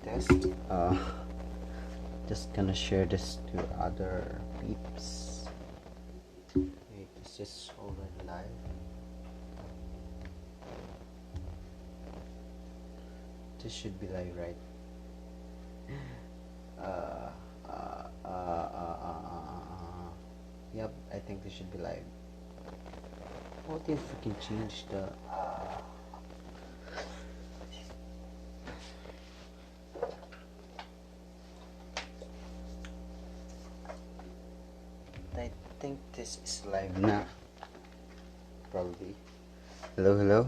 test. Just gonna share this to other peeps. Wait, is this already live? This should be live, right? Yep, I think this should be live. What if we can change the I think this is live now. Probably. Hello, hello.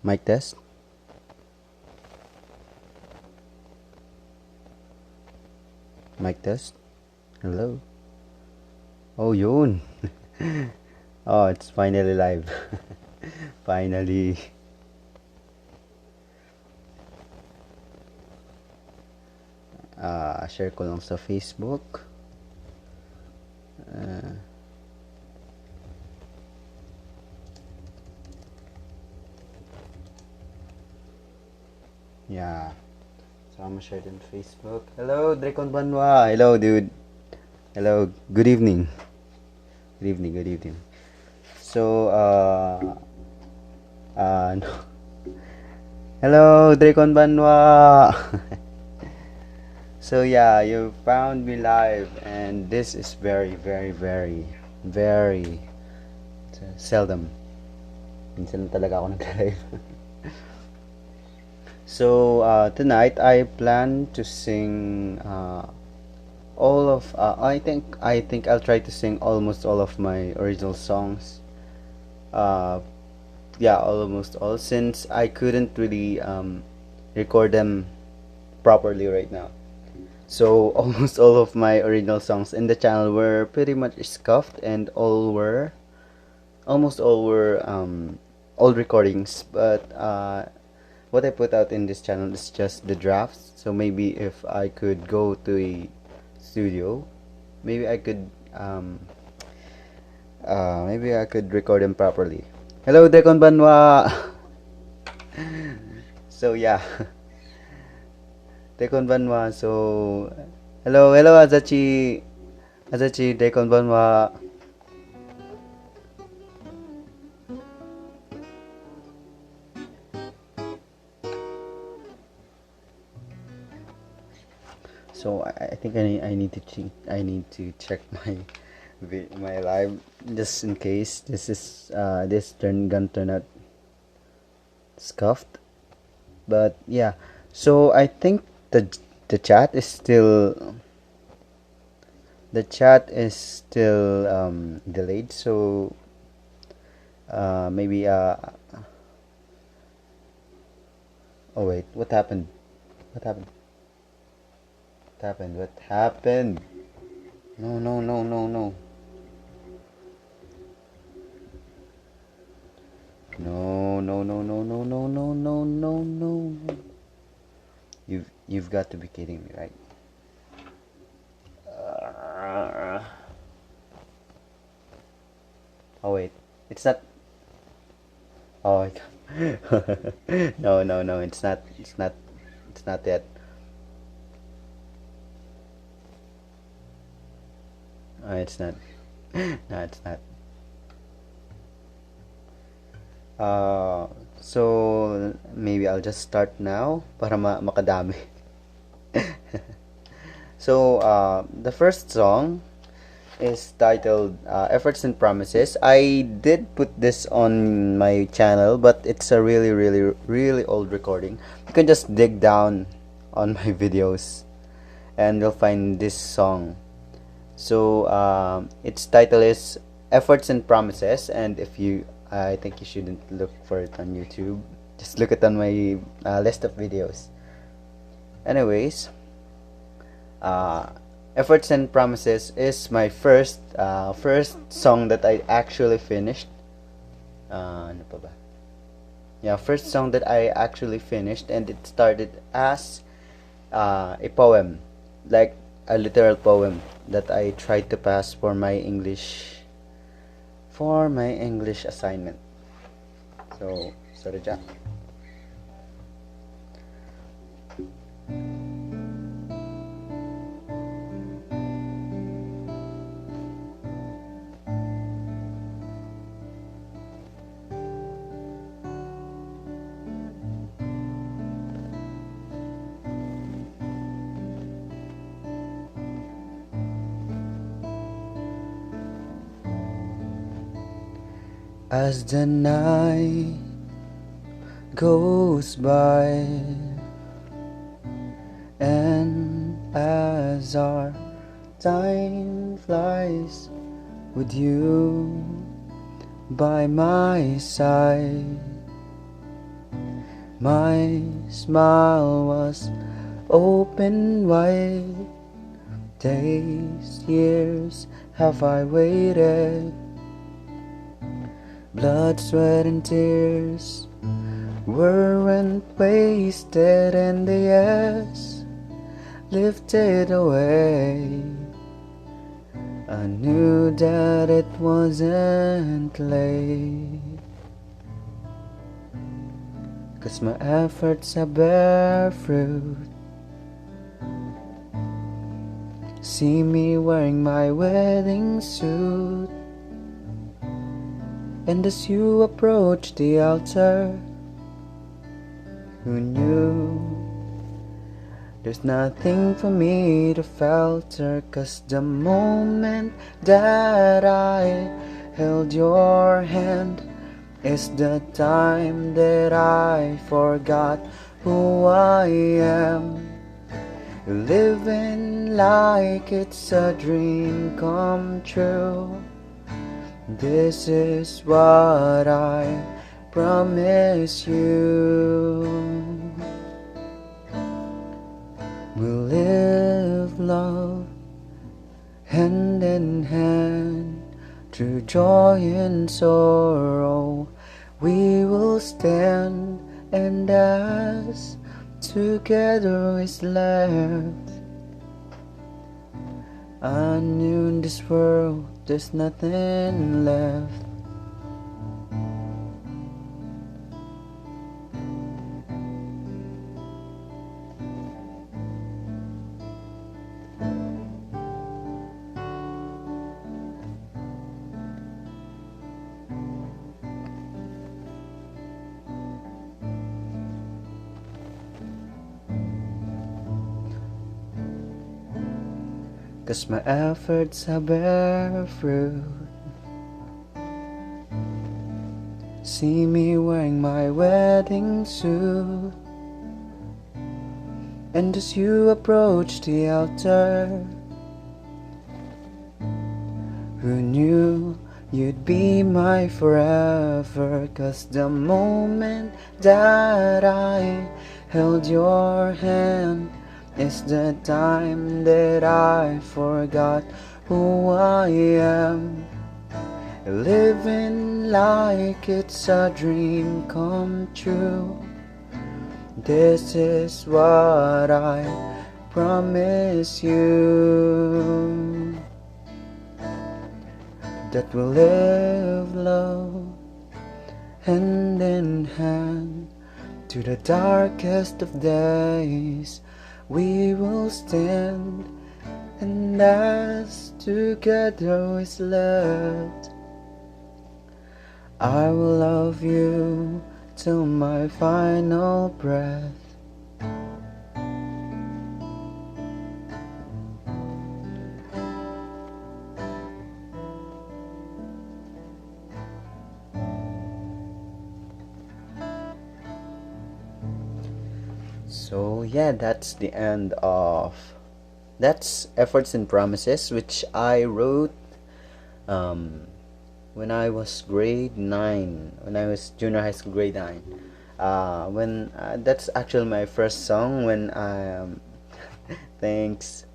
Mic test. Mic test. Hello. Oh, yun. Oh, it's finally live. Finally. Share ko lang sa Facebook. Yeah. So I'm gonna share it on Facebook. Hello, Drako Fanglight. Hello, dude. Hello. Good evening. Good evening. Good evening. So, no. Hello, Drako Fanglight. So yeah, you found me live, and this is very, very, very, very seldom. Minsan talaga ako nag-live. So tonight I plan to sing all of I think I'll try to sing almost all of my original songs. Yeah, almost all, since I couldn't really record them properly right now. So almost all of my original songs in the channel were pretty much scuffed, and almost all were old recordings. But what I put out in this channel is just the drafts. So maybe if I could go to a studio, maybe I could record them properly. Hello, Drako Fanglight. So yeah. Drako Fanglight. So hello, Azachi, Drako Fanglight. So I think I need to check my live, just in case this gonna turn out scuffed. But yeah, so I think the chat is still delayed. So maybe oh wait, what happened? What happened? No. No. You've got to be kidding me, right? Oh wait, it's not. Oh no, it's not yet. It's not. No, it's not. So maybe I'll just start now para makadami. So the first song is titled Efforts and Promises. I did put this on my channel, but it's a really, really, really old recording. You can just dig down on my videos and you'll find this song. So its title is Efforts and Promises, and I think you shouldn't look for it on YouTube. Just look it on my list of videos. Anyways, Efforts and Promises is my first song that I actually finished. Ano pa ba? Yeah, first song that I actually finished, and it started as a poem, like a literal poem. that I tried to pass for my English assignment. So, sorry, Jack. As the night goes by, and as our time flies with you by my side, my smile was open wide. Days, years have I waited, blood, sweat, and tears weren't wasted, and the yes lifted away. I knew that it wasn't late, 'cause my efforts are bear fruit. See me wearing my wedding suit, and as you approach the altar, who knew? There's nothing for me to falter, 'cause the moment that I held your hand is the time that I forgot who I am. Living like it's a dream come true. This is what I promise you. We'll live love hand in hand, through joy and sorrow. We will stand, and as together is left, I knew in this world there's nothing left. Cause my efforts have bear fruit. See me wearing my wedding suit, and as you approach the altar, who knew you'd be my forever? 'Cause the moment that I held your hand is the time that I forgot who I am. Living like it's a dream come true. This is what I promise you, that we'll live love hand in hand to the darkest of days. We will stand, and as together is left, I will love you till my final breath. So yeah, that's the end of Efforts and Promises, which I wrote when I was grade 9, when I was junior high school, grade 9. When that's actually my first song when I thanks.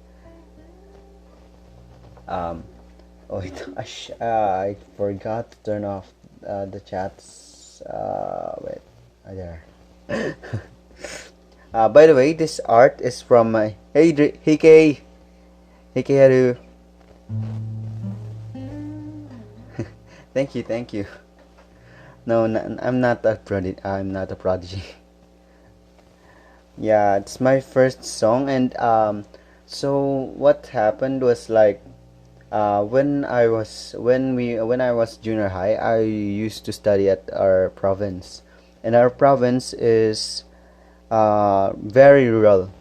Oh, I forgot to turn off the chats. Wait, there. By the way, this art is from my Hey Kay Haru. Thank you, thank you. No, I'm not a prodigy. I'm not a prodigy. Yeah, it's my first song, and so what happened was like, when I was junior high, I used to study at our province, and our province is very rural.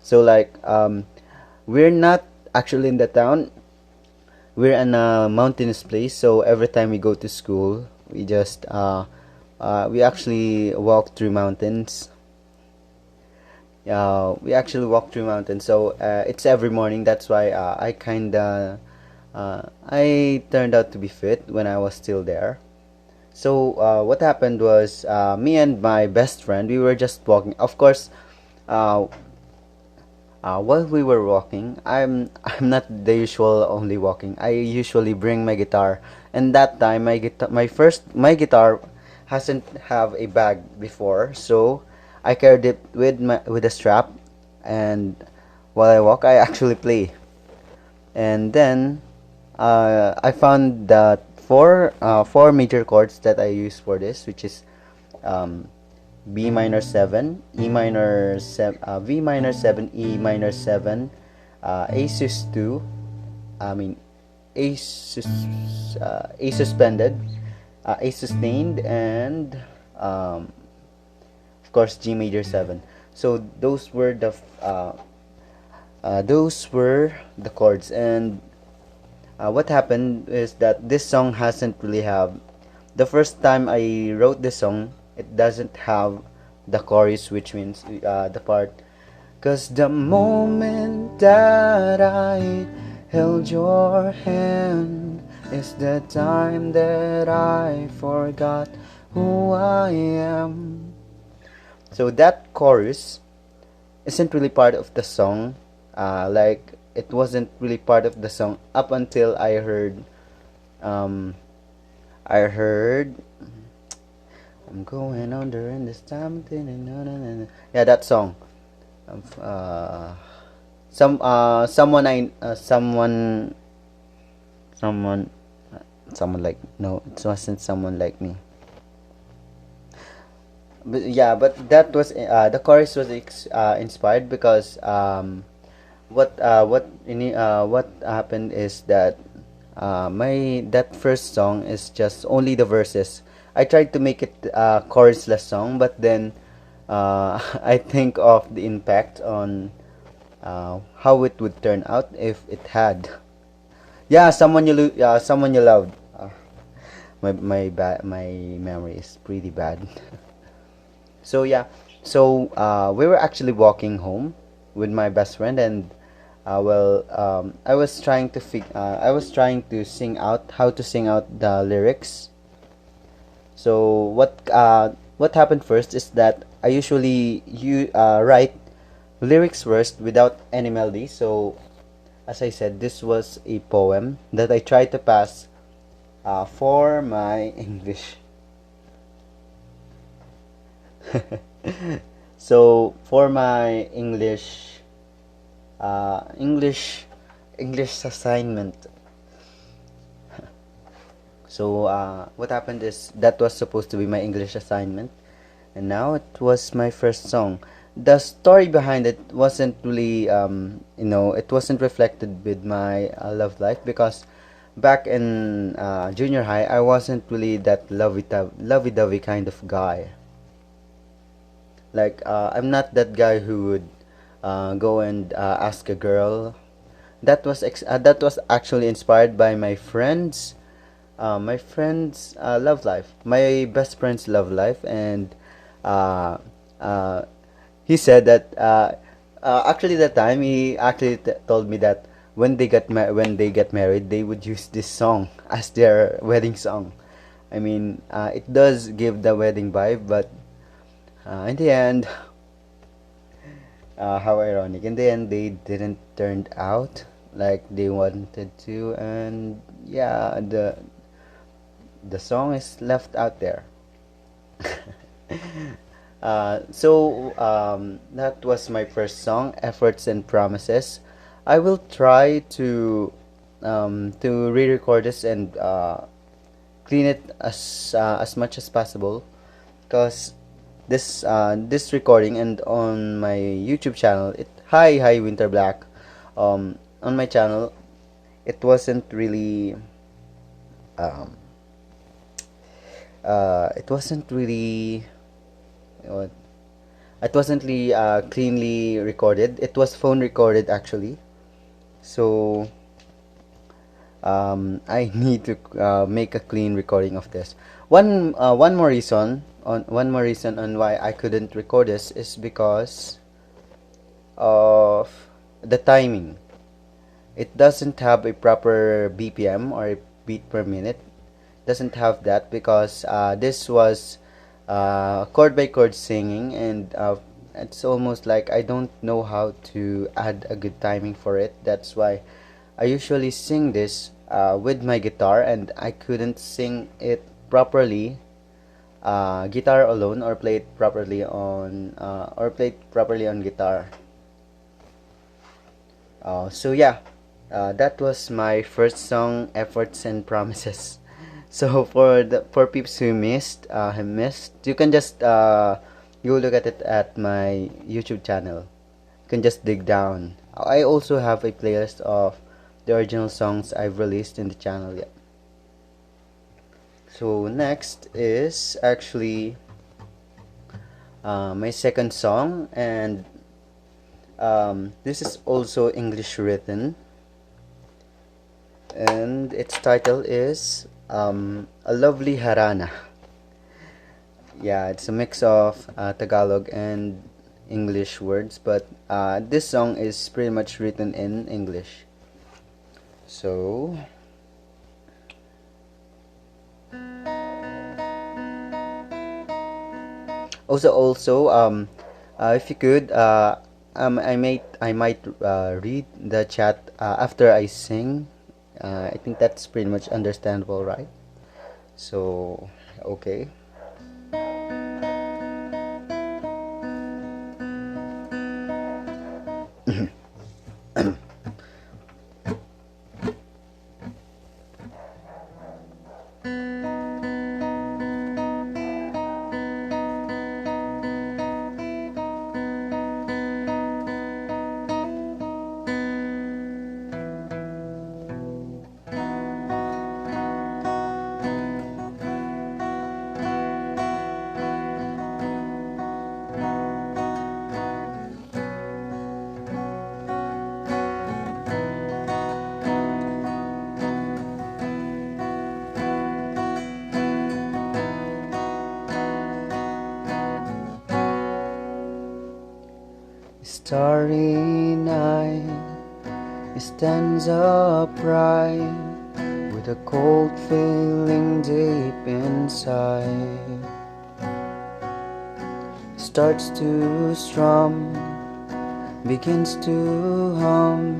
So like, we're not actually in the town. We're in a mountainous place. So every time we go to school, we actually walk through mountains. We actually walk through mountains. So it's every morning. That's why I turned out to be fit when I was still there. So what happened was, me and my best friend, we were just walking. Of course, uh, while we were walking, I'm not the usual only walking. I usually bring my guitar, and that time my guitar hasn't have a bag before, so I carried it with a strap, and while I walk, I actually play. And then I found that four major chords that I use for this, which is um, B minor 7, E minor 7, V minor 7, E minor 7, A sus 2, I mean A suspended, A sustained, and of course G major 7. So those were the chords, and what happened is that this song hasn't really have. The first time I wrote this song, it doesn't have the chorus, which means the part. 'Cause the moment that I held your hand is the time that I forgot who I am. So that chorus isn't really part of the song. Like, it wasn't really part of the song up until um, I heard I'm going under in this time. Yeah, that song. Um, uh, someone I someone someone like no, it wasn't someone like me. But yeah, but that was the chorus was inspired because what happened is that my that first song is just only the verses. I tried to make it a chorusless song, but then I think of the impact on how it would turn out if it had. Yeah, someone you loved. My memory is pretty bad. So yeah, so we were actually walking home with my best friend, and I was trying to sing out how to sing out the lyrics. So what happened first is that I usually write lyrics first without any melody. So as I said, this was a poem that I tried to pass for my English. So for my uh, English English assignment. So what happened is that was supposed to be my English assignment, and now it was my first song. The story behind it wasn't really, it wasn't reflected with my love life, because back in junior high, I wasn't really that lovey-dovey kind of guy. Like, I'm not that guy who would go and ask a girl. That was actually inspired by my friend's love life, my best friend's love life, and uh, uh, he said that actually that time he actually told me that when they get married, they would use this song as their wedding song. I mean, it does give the wedding vibe, but in the end, how ironic. In the end, they didn't turn out like they wanted to, and yeah, the song is left out there. That was my first song, Efforts and Promises. I will try to to re-record this and clean it as much as possible, because this recording and on my YouTube channel, it hi Winter Black, on my channel, it wasn't really um, it wasn't really what it wasn't really cleanly recorded. It was phone recorded actually. So I need to make a clean recording of this. One more reason on why I couldn't record this is because of the timing. It doesn't have a proper BPM, or a beat per minute. Doesn't have that, because this was chord by chord singing, and it's almost like I don't know how to add a good timing for it. That's why I usually sing this with my guitar, and I couldn't sing it properly, guitar alone, or play it properly on guitar. So yeah, that was my first song, Efforts and Promises. So for peeps who missed, you can just go look at it at my YouTube channel. You can just dig down. I also have a playlist of the original songs I've released in the channel. Yeah. So next is actually my second song, and this is also English written, and its title is A Lovely Harana. Yeah, it's a mix of Tagalog and English words, but this song is pretty much written in English. So also if you could, I might read the chat after I sing. I think that's pretty much understandable, right? So okay. Starry night, it stands upright with a cold feeling deep inside. Starts to strum, begins to hum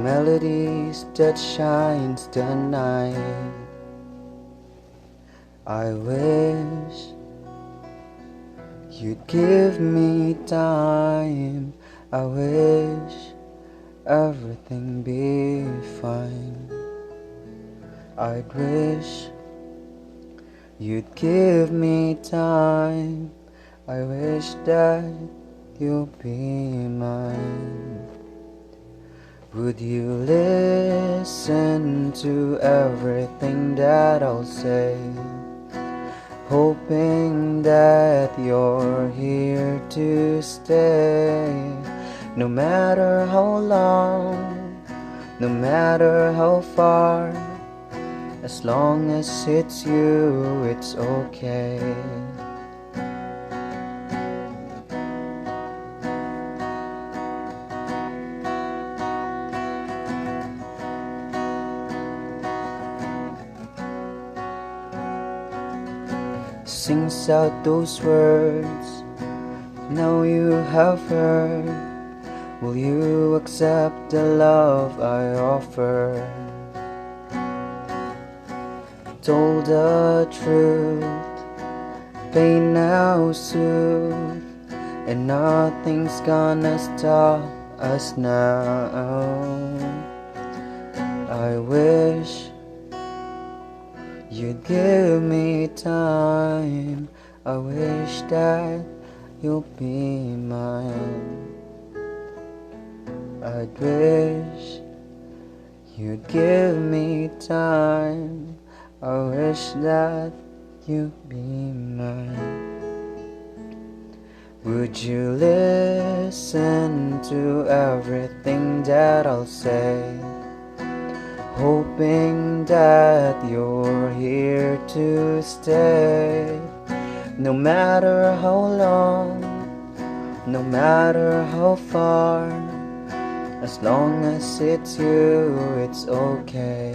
melodies that shines the night. I wish you'd give me time. I wish everything be fine. I'd wish you'd give me time. I wish that you'll be mine. Would you listen to everything that I'll say? Hoping that you're here to stay. No matter how long, no matter how far, as long as it's you, it's okay. Sings out those words, now you have heard. Will you accept the love I offer? Told the truth, pain now soothed, and nothing's gonna stop us now. I wish you'd give me time. I wish that you'll be mine. I'd wish you'd give me time. I wish that you'd be mine. Would you listen to everything that I'll say? Hoping that you're here to stay. No matter how long, no matter how far, as long as it's you, it's okay.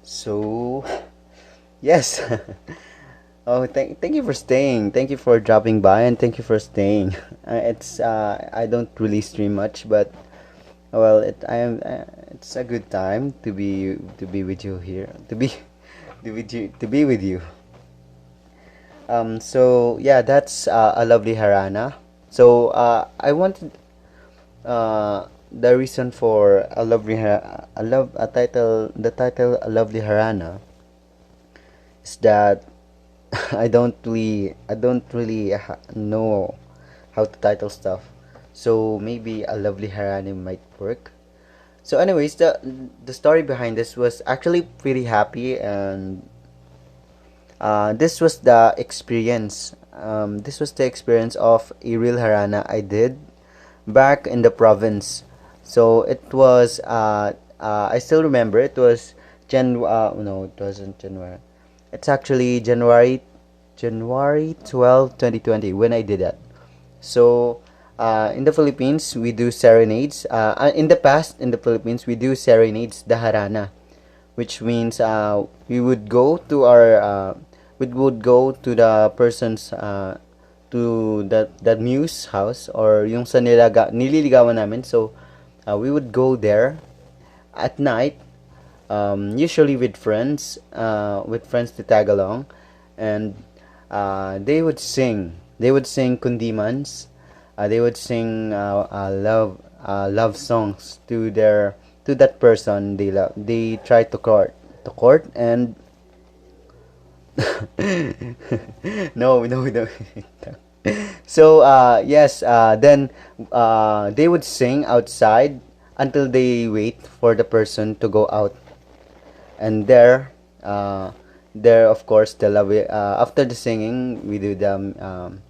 So, yes. Oh, thank you for staying. Thank you for dropping by, and thank you for staying. It's I don't really stream much, but well, it's a good time to be with you here. To be with you. So yeah, that's a lovely Harana. So I wanted the reason for a lovely a love a title the title a lovely Harana is that I don't really know how to title stuff. So maybe a lovely Harana might work. So anyways, the story behind this was actually pretty happy, and this was the experience. This was the experience of a real Harana I did back in the province. So it was I still remember it was no, it wasn't January. It's actually January 12, 2020 when I did that. So in the Philippines we do serenades. In the past in the Philippines we do serenades, the harana, which means we would go to the person's to that muse house, or yung sa nililigawan namin. So we would go there at night, usually with friends to tag along, and they would sing kundimans, they would sing love songs to that person they love. They try to court and no, no, no. So yes, then they would sing outside until they wait for the person to go out, and there of course the love after the singing we do the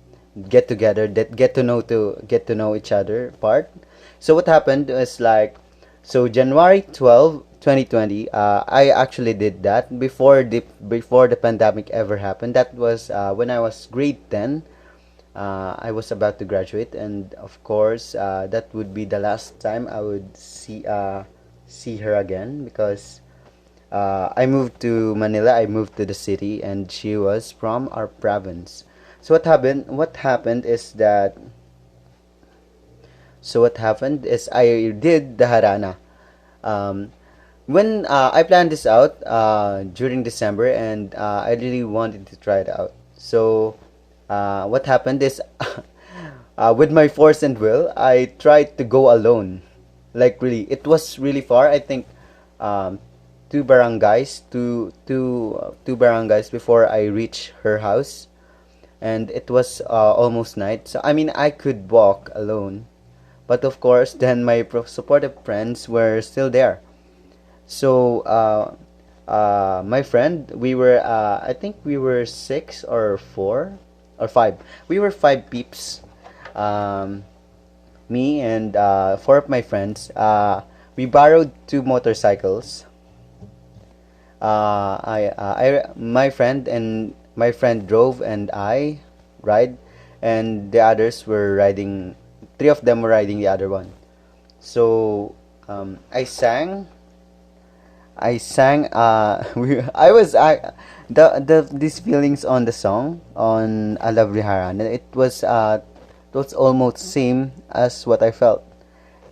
get together, that get to know each other part. So what happened was like, so January 12, 2020, I actually did that before the pandemic ever happened. That was when I was grade 10. I was about to graduate, and of course that would be the last time I would see her again, because I moved to Manila. I moved to the city, and she was from our province. So what happened is that so what happened is I did the harana. Um, when I planned this out during December, and I really wanted to try it out. So what happened is with my force and will, I tried to go alone. Like really, it was really far. I think um, two barangays before I reach her house, and it was almost night. So I mean, I could walk alone, But of course, then my supportive friends were still there. So my friend, I think we were six or four or five. We were five peeps. Um, Me and four of my friends. We borrowed two motorcycles. My friend drove and I ride, and the others were riding. Three of them were riding the other one. So I sang. I sang. I was the these feelings on the song on "A Lovely Haran." It was almost same as what I felt.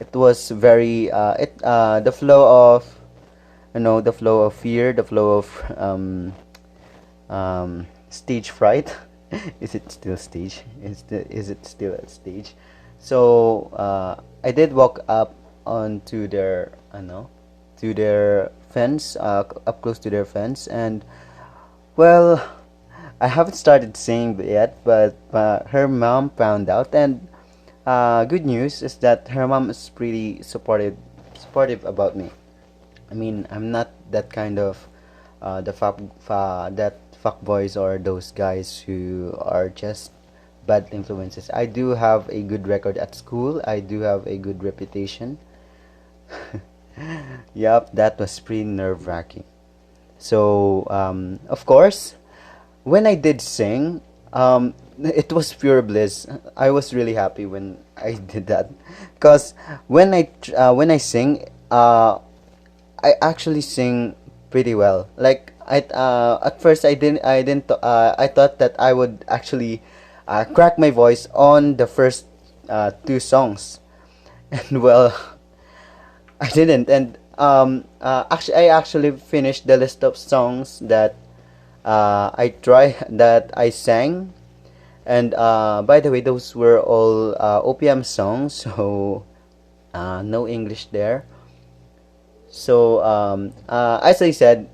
It was very the flow of the flow of fear, the flow of stage fright. Is it still stage? Is it still a stage? So I did walk up onto their to their fence, up close to their fence, and well, I haven't started singing yet, but her mom found out, and good news is that her mom is pretty supportive about me. I mean, I'm not that kind of that fuck boys or those guys who are just bad influences. I do have a good record at school. I do have a good reputation. Yep, that was pretty nerve wracking. So, of course, when I did sing, it was pure bliss. I was really happy when I did that, because when I sing, I actually sing pretty well. Like at first I thought that I would actually crack my voice on the first two songs, and well, I didn't. And I actually finished the list of songs that I sang. And by the way, those were all OPM songs, so no English there. So as I said,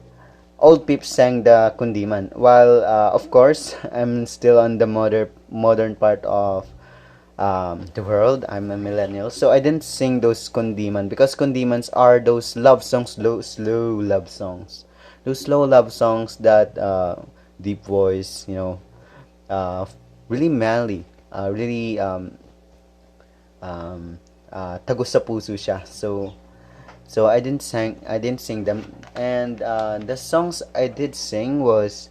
old peeps sang the kundiman, while of course I'm still on the modern part of the world. I'm a millennial, so I didn't sing those kundiman because kundimans are those love songs, slow love songs, those slow love songs that deep voice, uh, really manly, really tagus sa puso siya. So I didn't sing them, and the songs I did sing was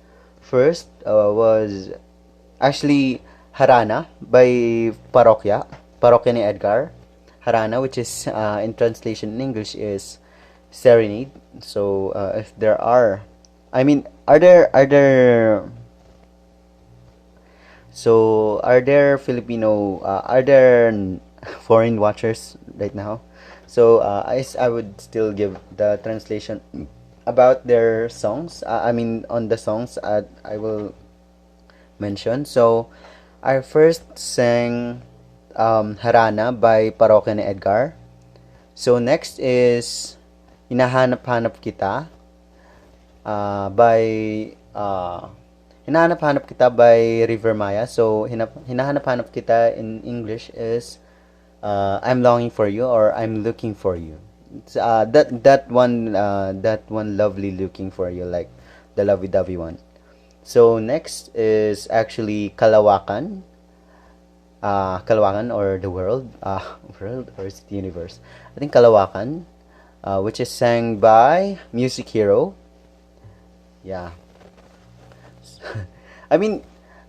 actually Harana by Parokya ni Edgar. Harana, which is in translation in English is serenade. So if there are, I mean, are there Filipino are there foreign watchers right now? So I would still give the translation about their songs. I mean, on the songs I will mention. So I first sang Harana by Parokya ni Edgar. So next is Hinahanap-hanap kita by Hinahanap-hanap kita by River Maya. So Hinahanap-hanap kita in English is I'm longing for you or I'm looking for you. It's, that one lovely looking for you, like the lovey-dovey one. So next is actually Kalawakan or the world, world or is it universe? I think Kalawakan, which is sang by Music Hero. Yeah. I mean,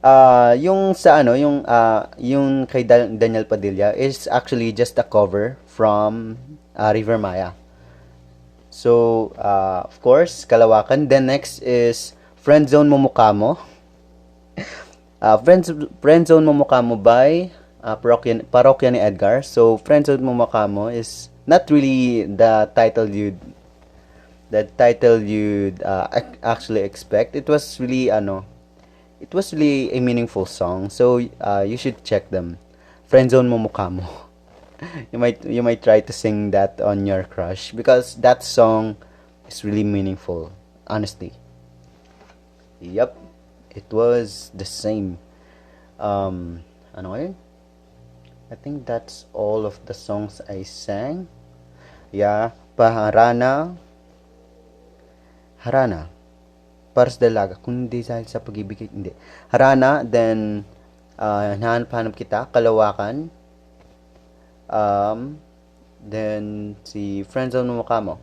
yung sa ano, yung kay Daniel Padilla is actually just a cover from River Maya. So, of course, Kalawakan. Then next is Friendzone Mo Mukha Mo. Friendzone Mo Mukha Mo by Parokya ni Edgar. So, Friendzone Mo Mukha Mo is not really the title you'd actually expect. It was really a meaningful song. So you should check them. Friendzone Mo Mukha Mo. You might try to sing that on your crush because that song is really meaningful. Honestly. Yep. It was the same. Ano yun? I think that's all of the songs I sang. Yeah, Harana, Harana, para sa dalaga, kundi dahil sa pag-ibig, hindi. Harana, then, Hanap-hanap kita, Kalawakan, um, then, si Friendzone mo mukha mo.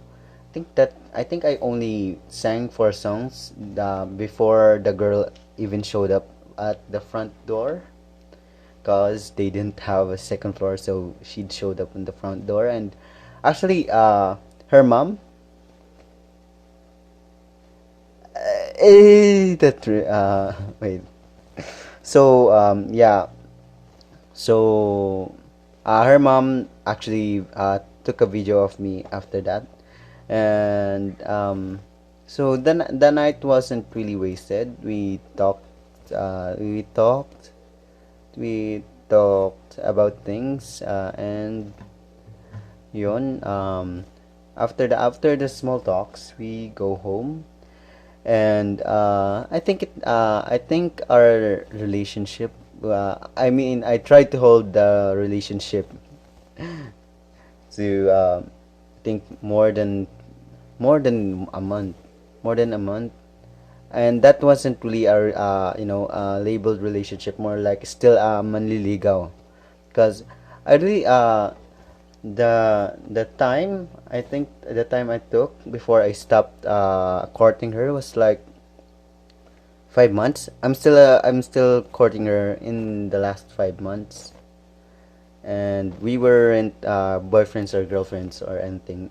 I think I only sang four songs before the girl even showed up at the front door, because they didn't have a second floor, so she showed up in the front door. And actually, her mom, wait. So yeah, so her mom actually took a video of me after that. And so the night wasn't really wasted. We talked, we talked about things, and yun, after the small talks, we go home. And I think our relationship, I mean, I tried to hold the relationship to think more than a month, more than a month. And that wasn't really our labeled relationship, more like still manliligaw. Because I really the time, I think the time I took before I stopped courting her was like 5 months. I'm still courting her in the last 5 months. And we weren't boyfriends or girlfriends or anything.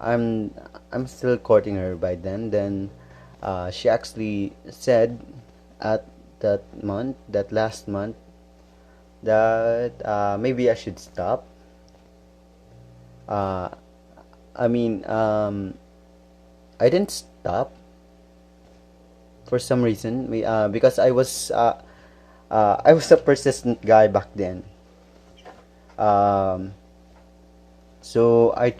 I'm I'm still courting her by then. Then she actually said at that last month, that maybe I should stop. Uh, I mean, I didn't stop for some reason. Because I was a persistent guy back then. Um, so I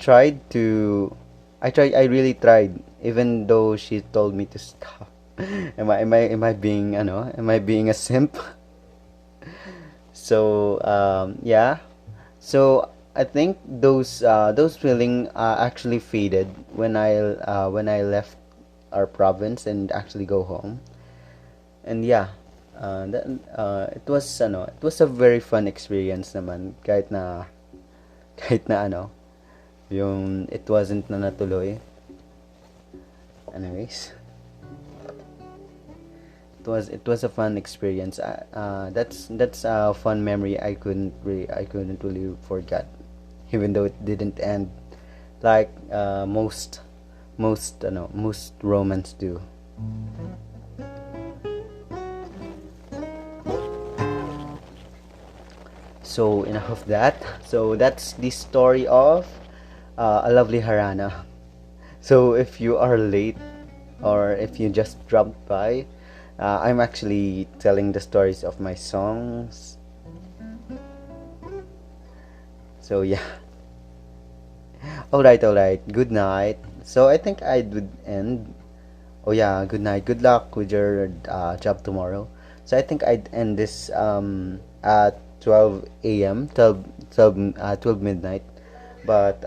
really tried, even though she told me to stop. Am I being am I being a simp? So yeah. So I think those feeling actually faded when I left our province and actually go home. And yeah, it was a very fun experience naman, kahit na kahit na yung it wasn't na natuloy. Anyways, it was a fun experience. That's a fun memory I couldn't really forget, even though it didn't end like most romance do. So enough of that. So that's the story of a lovely Harana. So if you are late, or if you just dropped by, I'm actually telling the stories of my songs. So yeah. All right. Good night. So I think I would end. Oh yeah, good night. Good luck with your job tomorrow. So I think I'd end this at 12 a.m. 12 midnight. But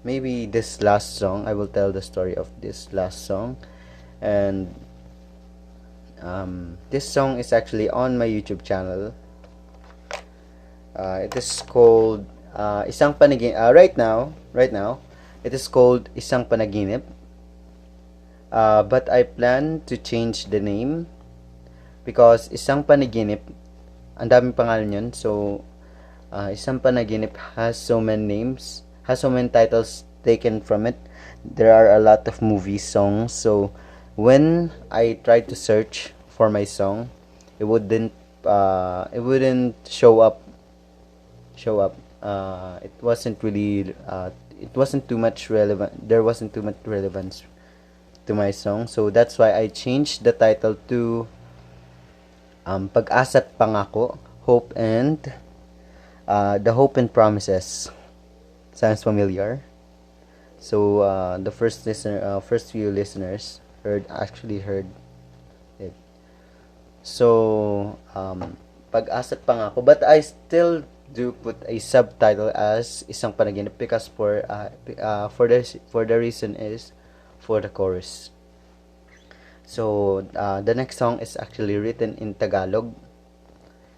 maybe this last song, I will tell the story of this last song. And this song is actually on my YouTube channel. It is called Isang Panaginip. Right now, it is called Isang Panaginip. But I plan to change the name, because Isang Panaginip, ang daming pangalan yun. So, Isang Panaginip has so many names, has so many titles taken from it. There are a lot of movie songs. So, when I tried to search for my song, it wouldn't show up. It wasn't really. It wasn't too much relevant. There wasn't too much relevance to my song. So that's why I changed the title to Pag-asa't Pangako, Hope and The Hope and Promises. Sounds familiar? So the first few listeners actually heard it. So pag-asa at pangako. But I still do put a subtitle as isang panaginip because for the reason is for the chorus. So the next song is actually written in Tagalog,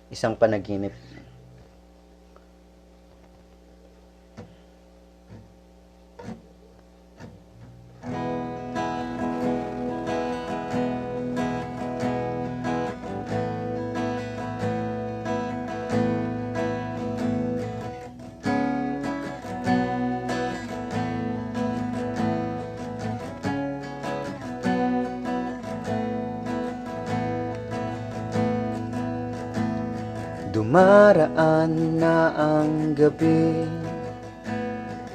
isang panaginip. Dumaraan na ang gabi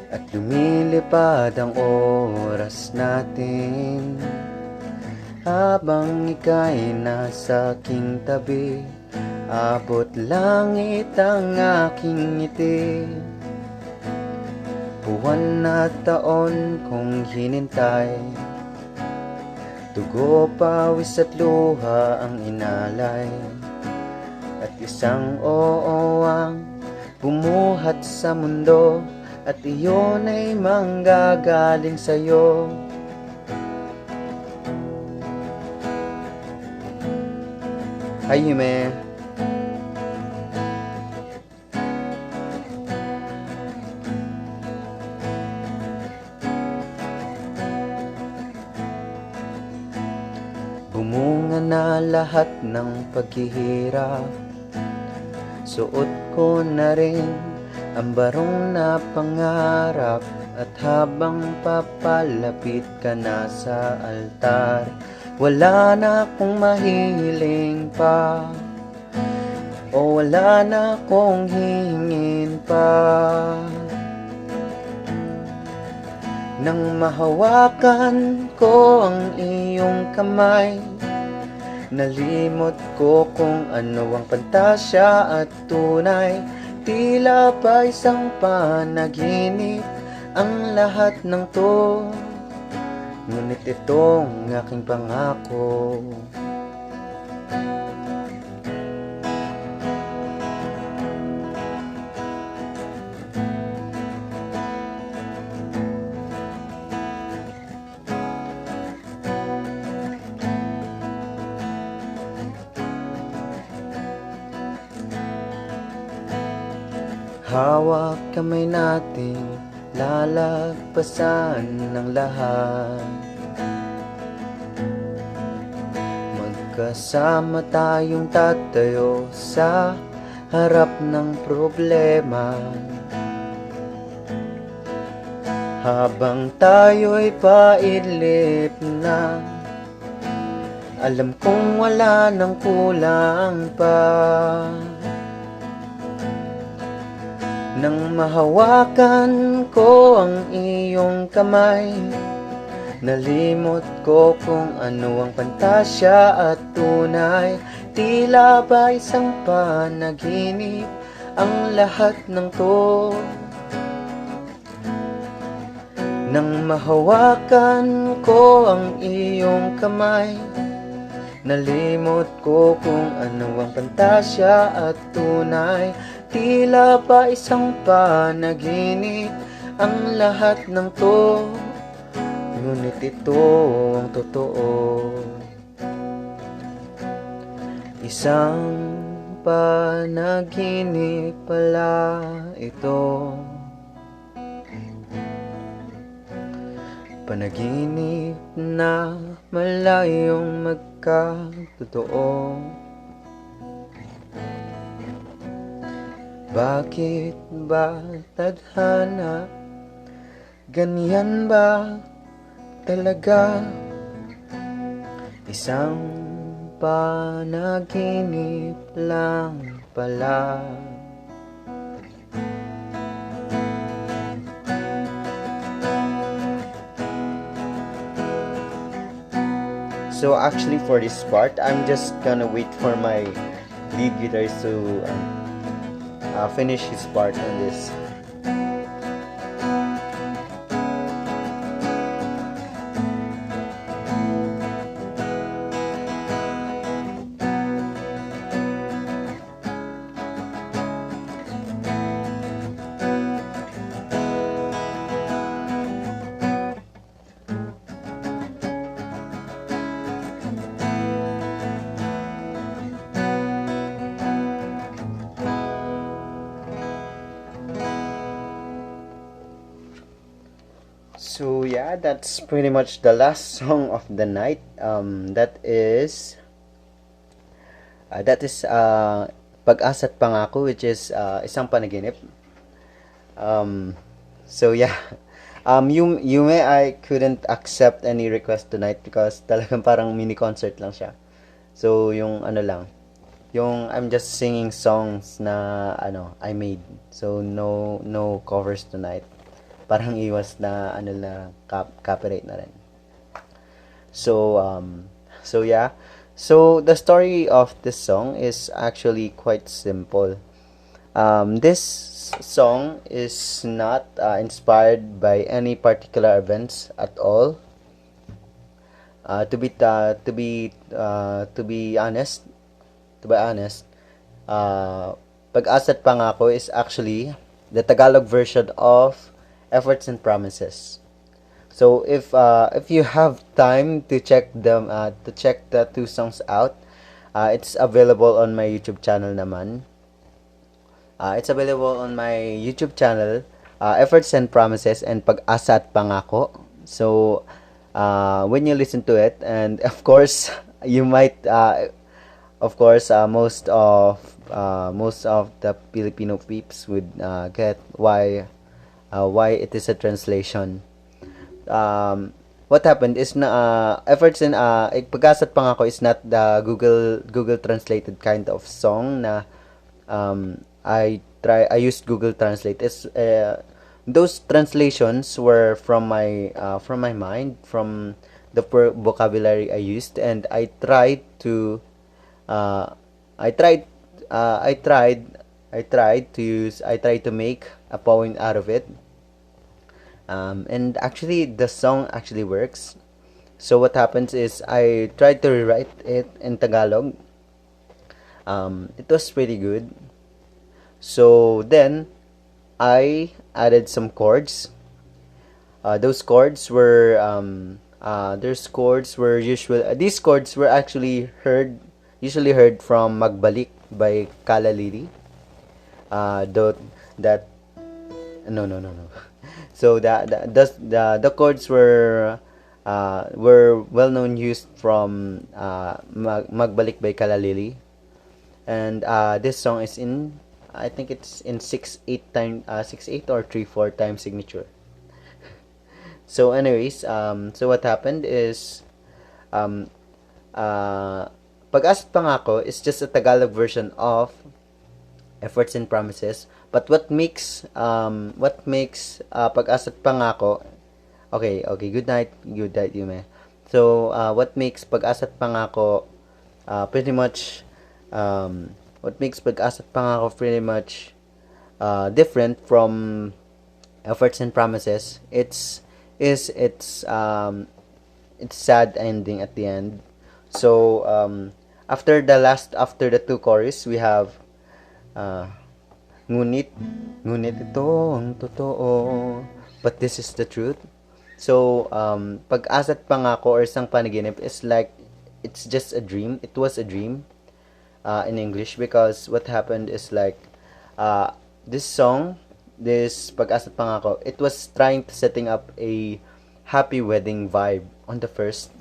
at lumilipad ang oras natin. Habang ika'y nasa aking tabi, abot langit ang aking ngiti. Buwan na taon kong hinintay, dugo, pawis at luha ang inalay. At isang oo ang bumuhat sa mundo, at iyon ay manggagaling sa'yo. Hi, Yume. Bumunga na lahat ng paghihirap, suot ko na rin ang barong na pangarap. At habang papalapit ka na sa altar, wala na akong mahihiling pa, o wala na akong hihingin pa. Nang mahawakan ko ang iyong kamay, nalimot ko kung ano ang pantasya at tunay. Tila ba isang panaginip ang lahat ng to, ngunit itong aking pangako. Hawak kamay natin, lalagpasan ng lahat. Magkasama tayong tatayo sa harap ng problema. Habang tayo'y paidlip na, alam kong wala nang kulang pa. Nang mahawakan ko ang iyong kamay, nalimot ko kung ano ang pantasya at tunay. Tila ba isang panaginip ang lahat ng to. Nang mahawakan ko ang iyong kamay, nalimot ko kung ano ang pantasya at tunay. Tila ba isang panaginip ang lahat ng to, ngunit ito ang totoo. Isang panaginip pala ito, panaginip na malayong magkatotoo. Bakit ba tadhana? Ganyan ba talaga? Isang panaginip lang pala. So actually for this part, I'm just gonna wait for my lead guitarist to finish his part on this. So yeah, that's pretty much the last song of the night. That is Pag-asa't Pangako, which is isang panaginip. Um, so yeah, Yume, I couldn't accept any request tonight because talagang parang mini concert lang siya. So yung ano lang, yung I'm just singing songs na I made. So no covers tonight. Parang iwas na copyright na rin. So yeah. So the story of this song is actually quite simple. This song is not inspired by any particular events at all. To be honest, uh, Pag-asa't Pangako is actually the Tagalog version of Efforts and Promises. So if you have time to check the two songs out, it's available on my YouTube channel naman. It's available on my YouTube channel, Efforts and Promises and Pag-asa at Pangako. So when you listen to it, and of course you might most of the Filipino peeps would get why it is a translation. What happened is na efforts in Pag-asa at Pangako is not the Google translated kind of song na I used Google Translate. Those translations were from my mind, from the vocabulary I used, and uh, I tried I tried to make a poem out of it. And actually the song actually works. So what happens is I tried to rewrite it in Tagalog. It was pretty good. So then I added some chords. Those chords were these chords were actually usually heard from Magbalik by Kala Lili. Though that no no no no. So the chords were well known, used from Magbalik by Kala Lili, and this song is in, I think it's in 6/8 or 3/4 time signature. So anyways, so what happened is um Pag-asa't Pangako is just a Tagalog version of Efforts and Promises. But what makes Pag-asa't Pangako, okay, good night, Yume. So what makes Pag-asa't Pangako pretty much what makes Pag-asa't Pangako pretty much different from Efforts and Promises, its sad ending at the end. So after the two chorus, we have uh, ngunit ngunit ito ang totoo, but this is the truth. So Pag-asa't Pangako, or Isang Panaginip, is like, it's just a dream. It was a dream in English, because what happened is like, uh, this song, this Pag-asa't Pangako, it was trying to setting up a happy wedding vibe on the first,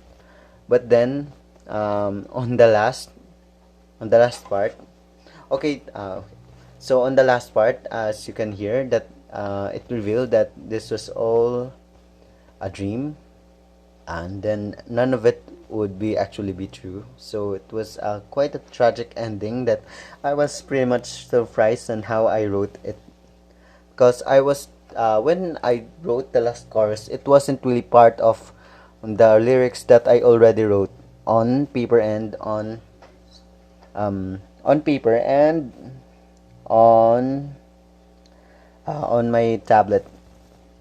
but then on the last part, okay, so on the last part, as you can hear, that it revealed that this was all a dream, and then none of it would be true. So it was quite a tragic ending that I was pretty much surprised on how I wrote it, because I was when I wrote the last chorus, it wasn't really part of the lyrics that I already wrote on paper, and on paper and on my tablet.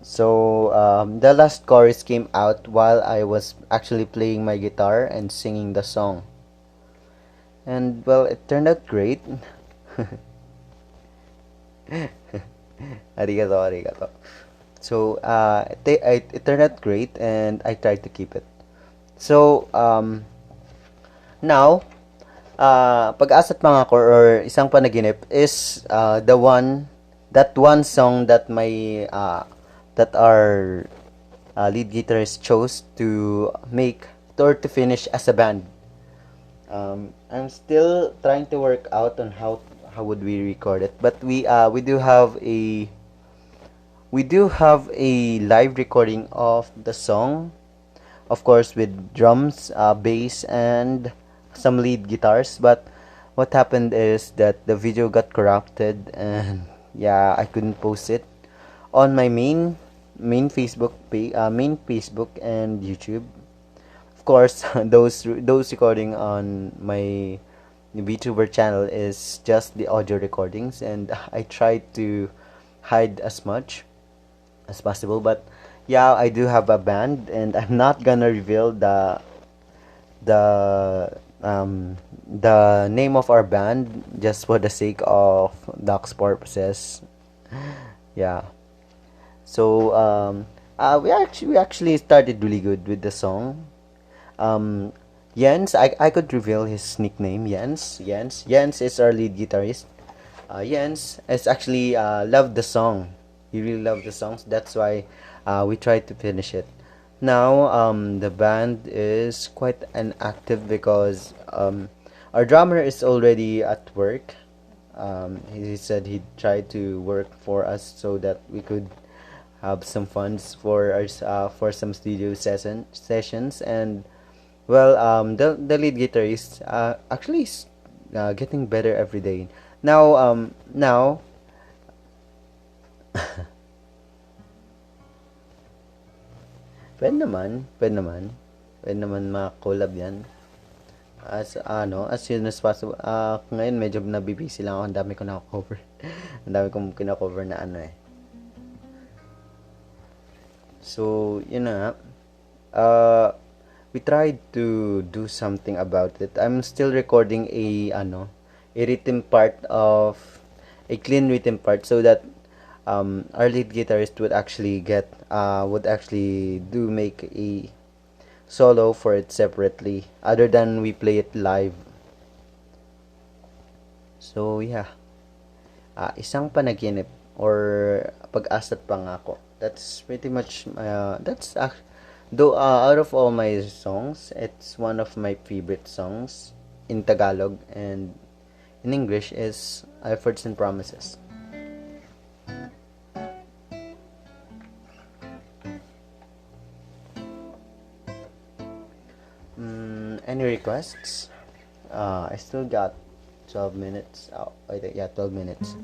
So the last chorus came out while I was actually playing my guitar and singing the song, and well, it turned out great. Arigato, arigato. So it turned out great, and I tried to keep it. So now, Pag-asa't Pangako, or Isang Panaginip, is that one song that my that our lead guitarist chose to make or to finish as a band. I'm still trying to work out on how would we record it, but we do have a live recording of the song, of course, with drums, bass, and some lead guitars. But what happened is that the video got corrupted, and yeah, I couldn't post it on my main Facebook and YouTube. Of course, those recording on my VTuber channel is just the audio recordings, and I tried to hide as much as possible. But yeah, I do have a band, and I'm not gonna reveal the name of our band just for the sake of docs purposes. Yeah. So we actually started really good with the song. Um, Jens, I could reveal his nickname. Jens is our lead guitarist. Jens is actually loved the song. He really loved the songs. That's why we tried to finish it. Now the band is quite inactive because our drummer is already at work. He said he'd try to work for us so that we could have some funds for some studio sessions. And well, the lead guitarist actually is getting better every day. Now pwede naman ma-collab yan. As soon as possible. Ngayon medyo nabibisi lang ako, ang dami ko na-cover. Ang dami kong kina-cover na ano eh. So, yun na nga. We tried to do something about it. I'm still recording a rhythm part of a clean rhythm part so that our lead guitarist would actually do make a solo for it separately other than we play it live. So yeah, isang panaginip or pag-asat pangako. That's pretty much though out of all my songs, it's one of my favorite songs in Tagalog, and in English is Efforts and Promises. Any requests? I still got 12 minutes. Oh, I think, yeah, 12 minutes.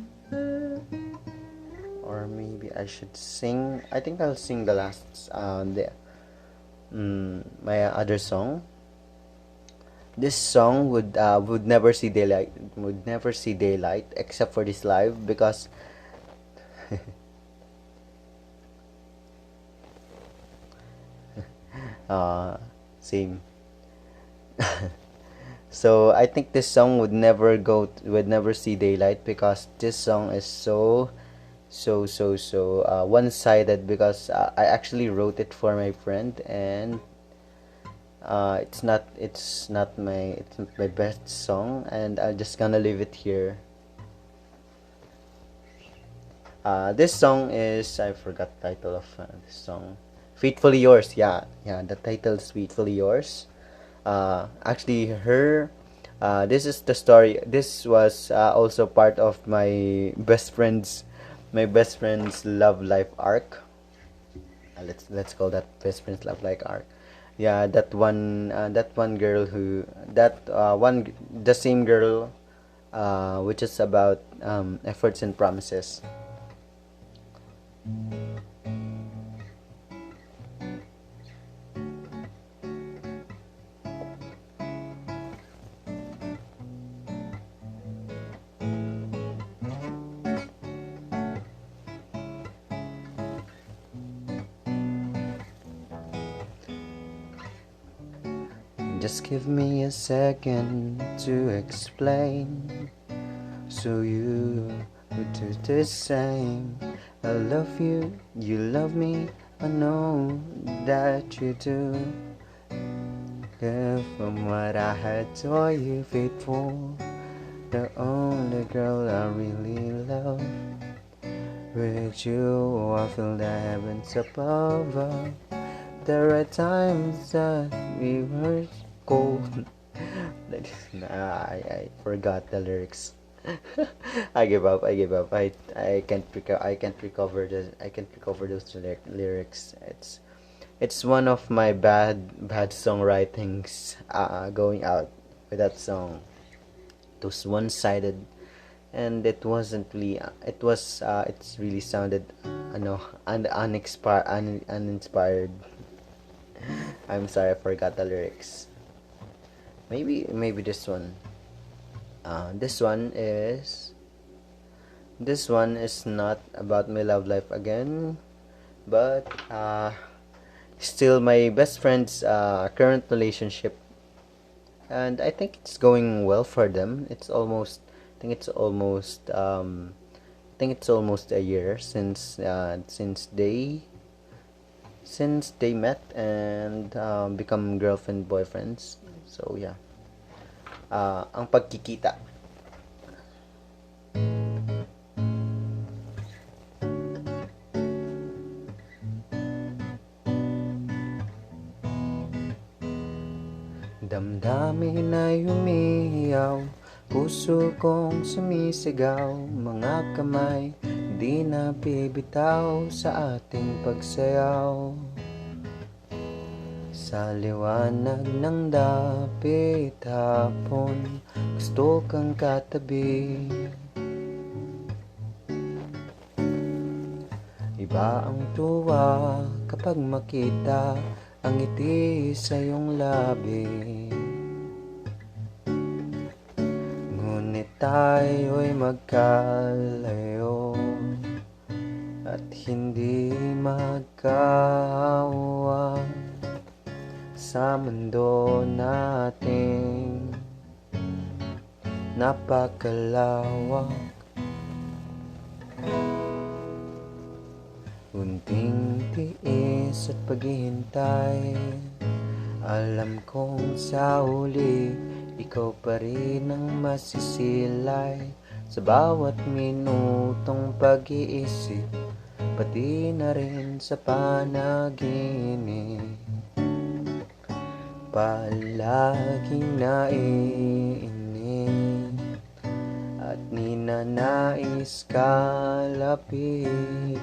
Or maybe I should sing. I think I'll sing the last, my other song. This song would never see daylight. Would never see daylight except for this live because same. So I think this song would never see daylight because this song is so one-sided because I actually wrote it for my friend, and it's not my best song, and I'm just gonna leave it here. This song is, I forgot the title of this song. Faithfully Yours. Yeah, the title is Faithfully Yours. Actually, this is the story. This was also part of my best friend's love life arc. Let's call that best friend's love life arc. Yeah, that one girl who that one the same girl, which is about efforts and promises. Just give me a second to explain, so you would do the same. I love you, you love me, I know that you do. Yeah, from what I had saw you faithful, the only girl I really love. With you, I feel the heavens above. the right times that we were cold. I forgot the lyrics. I give up. I give up. I can't recover those lyrics. It's one of my bad songwritings. Going out with that song. It was one sided, and it wasn't really. It was. It's really sounded, uninspired. I'm sorry, I forgot the lyrics. Maybe this one. This one is. This one is not about my love life again, but still my best friend's current relationship, and I think it's going well for them. I think it's almost a year since they met and become girlfriend boyfriends. So yeah, ang pagkikita. Damdamin ay humihiyaw, puso kong sumisigaw, mga kamay di na bibitaw sa ating pagsayaw. Sa liwanag ng dapit hapon, gusto kang katabi. Iba ang tuwa kapag makita ang ngiti sa iyong labi. Ngunit tayo'y magkalayo at hindi magkaawa sa mundo nating napakalawak. Unting tiis at paghihintay, alam kong sa huli ikaw pa rin ang masisilay. Sa bawat minutong pag-iisip, pati na rin sa panaginip, palaging naiinip at ninanais ka lapit.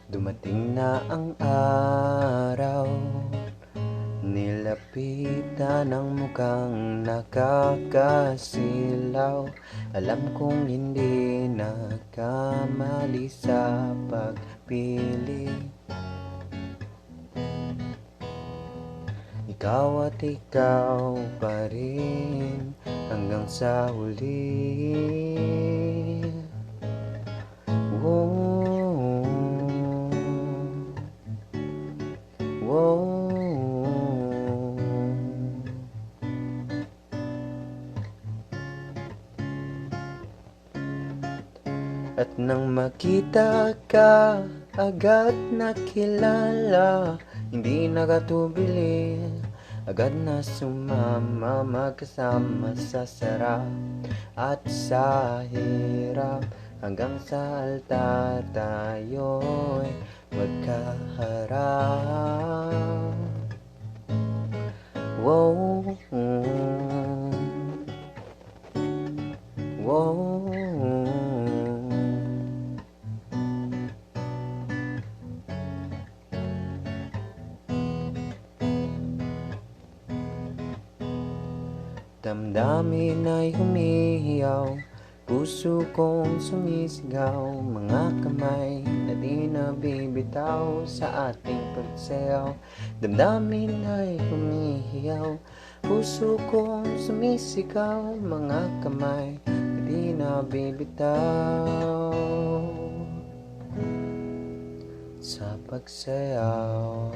Dumating na ang araw, nilapitan ang mukhang nakakasilaw. Alam kong hindi nakamali sa pagpili, ikaw at ikaw pa rin hanggang sa huli. At nang makita ka, agad nakilala, hindi nakatubili, agad na sumama, magkasama sa sarap at sa hirap. Hanggang sa altar tayo'y magkaharap. Wow, wow. Damdamin ay humihiyaw, puso kong sumisigaw, mga kamay na di na bibitaw sa ating pagsayaw. Damdamin ay humihiyaw, puso kong sumisigaw, mga kamay na di na bibitaw sa pagsayaw.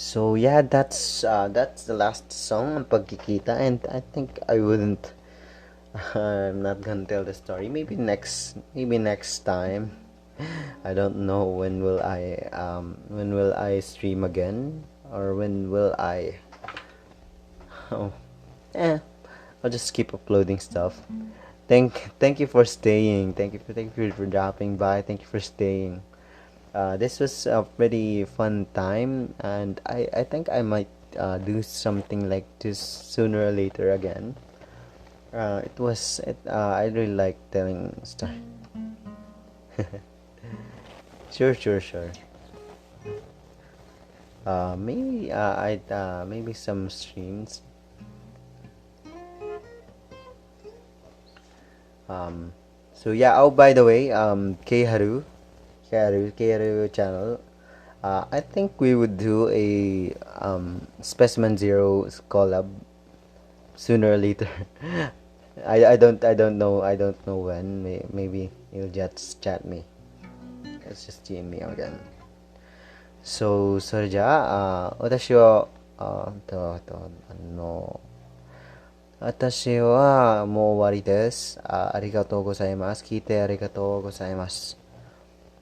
So yeah, that's the last song on Pagkikita, and I think I wouldn't. I'm not gonna tell the story. Maybe next time. I don't know when will I stream again, or when will I. Oh, eh. I'll just keep uploading stuff. Thank you for staying. Thank you for dropping by. Thank you for staying. This was a pretty fun time, and I think I might do something like this sooner or later again. I really like telling story. Sure. Maybe some streams. Um, so yeah. Oh, by the way, Keiharu channel. I think we would do a Specimen Zero collab sooner or later. I don't know when. Maybe you'll just chat me. Let's just DM me again. So それじゃあ、私はもう終わりです。ありがとうございます。聞いてありがとうございます。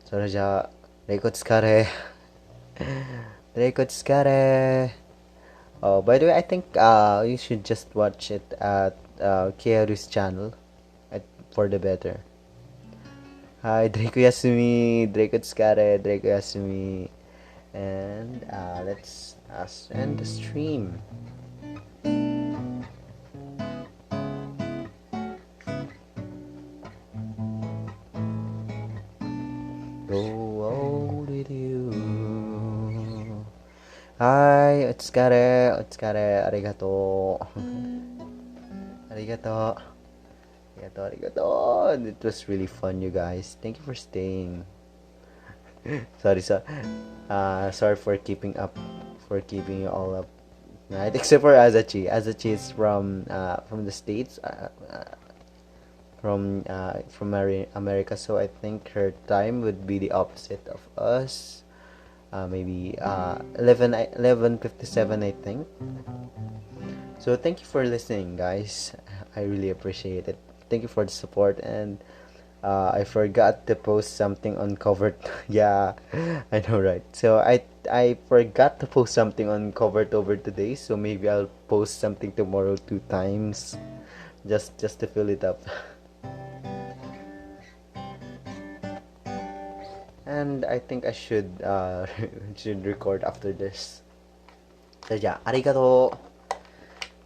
それじゃあ、レイコ疲れ。レイコ疲れ. Oh, by the way, I think you should just watch it at Keiharu's channel for the better. Hi, Drako Yasumi, Drako Tsukare, Drako Yasumi. And let's end the stream. Go old with you. Hi, Otsukare, Otsukare, arigato. Arigato. Arigato, arigato. It was really fun, you guys. Thank you for staying. Sorry for keeping you all up. Right, except for Azachi. Azachi is from the States, from America. So I think her time would be the opposite of us. Maybe 11:57, I think. So thank you for listening, guys. I really appreciate it. Thank you for the support, and I forgot to post something on cover. Yeah, I know, right? So I forgot to post something on covered over today. So maybe I'll post something tomorrow 2 times, just to fill it up. And I think I should record after this. So yeah, arigato,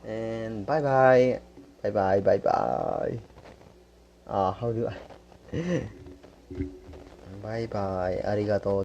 and bye bye, bye bye, bye bye. How do I? Bye bye, arigato.